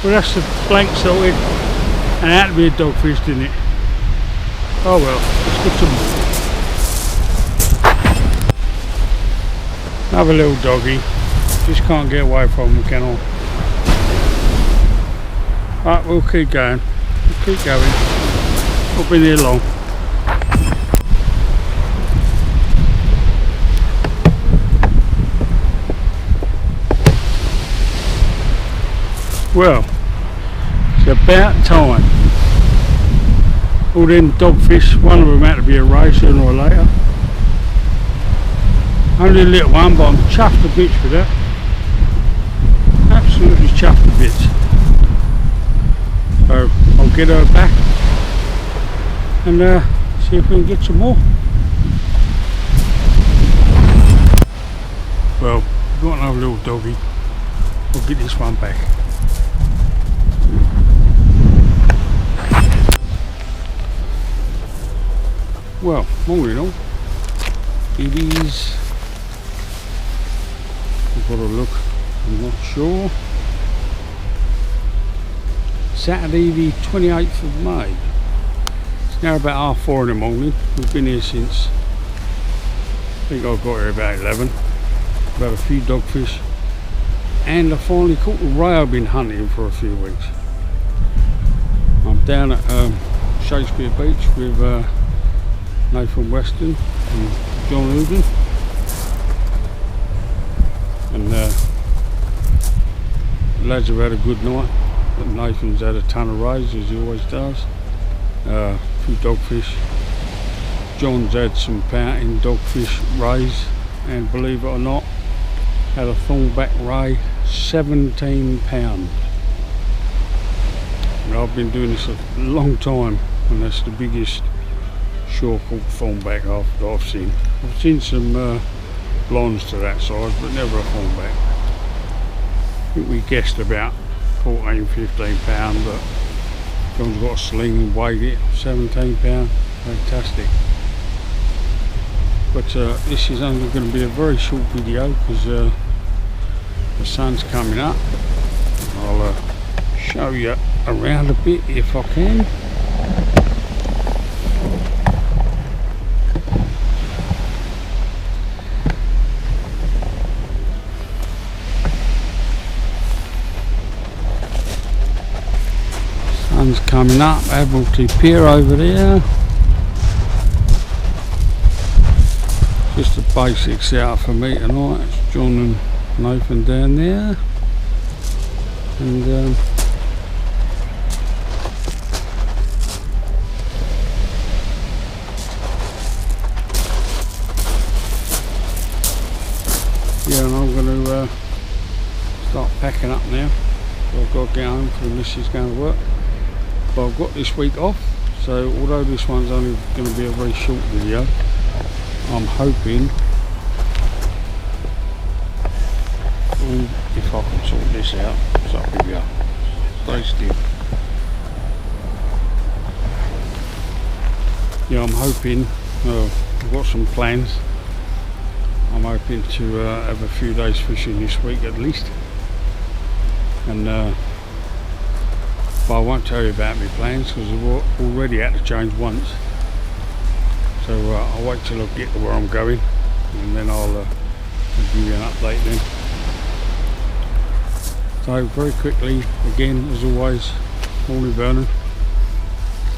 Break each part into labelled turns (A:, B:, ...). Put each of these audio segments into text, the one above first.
A: Well, that's the blank sorted, and it had to be a dogfish, didn't it? Oh well, let's get some more. Another little doggy. Just can't get away from him, can I? Right, we'll keep going. We'll keep going. We've been here long. Well, it's about time. All them dogfish, one of them had to be a ray sooner or later. Only a little one, but I'm chuffed to bits with that. Absolutely chuffed to bits. So I'll get her back and see if we can get some more. Well, we've got another little doggy. We'll get this one back. Well, morning all. It is, I've got to look, I'm not sure. Saturday the 28th of May. It's now about 4:30 in the morning. We've been here since, I think I got here about 11. We've had a few dogfish. And I finally caught the ray I've been hunting for a few weeks. I'm down at Shakespeare Beach with Nathan Weston and John Uden, and the lads have had a good night. But Nathan's had a ton of rays, as he always does. A few dogfish. John's had some pouting dogfish rays, and believe it or not, had a thornback ray, 17 pounds. I've been doing this a long time, and that's the biggest shore-caught thornback I've seen. I've seen some blondes to that size, but never a thornback. I think we guessed about 14-15 pounds, but John's got a sling and weighed it, 17 pounds, fantastic. But this is only going to be a very short video because the sun's coming up. I'll show you around a bit if I can. Sun's coming up, Admiralty Pier over there. Just the basics out for me tonight. It's John and Nathan down there. And yeah, and I'm going to start packing up now. So I've got to get home for the missus going to work. But I've got this week off, so although this one's only going to be a very short video, I'm hoping, if I can sort this out, so here we are, stay still. Yeah, I'm hoping, I've got some plans. I'm hoping to have a few days fishing this week at least, and but I won't tell you about my plans because I've already had to change once. So I'll wait till I get to where I'm going, and then I'll give you an update then. So very quickly, again as always, morning Vernon.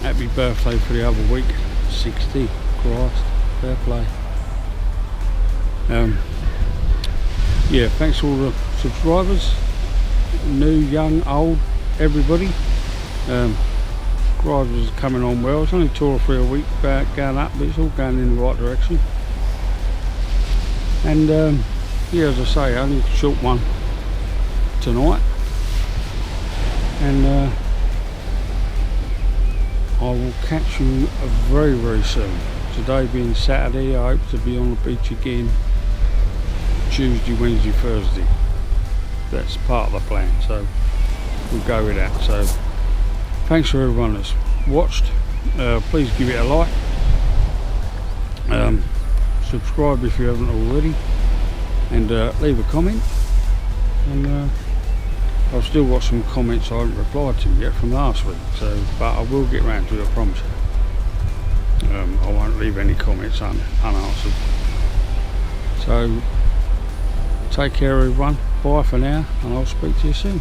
A: Happy birthday for the other week, 60. Christ, fair play. Yeah, thanks to all the subscribers, new, young, old, everybody. Subscribers are coming on well. It's only 2 or 3 a week going up, but it's all going in the right direction. And yeah, as I say, only a short one tonight, and I will catch you very, very soon. Today being Saturday, I hope to be on the beach again Tuesday, Wednesday, Thursday. That's part of the plan, so we'll go with that. So thanks for everyone that's watched. Please give it a like, subscribe if you haven't already, and leave a comment, and I've still got some comments I haven't replied to yet from last week, so but I will get round to it, I promise you. I won't leave any comments unanswered. So take care everyone, bye for now, and I'll speak to you soon.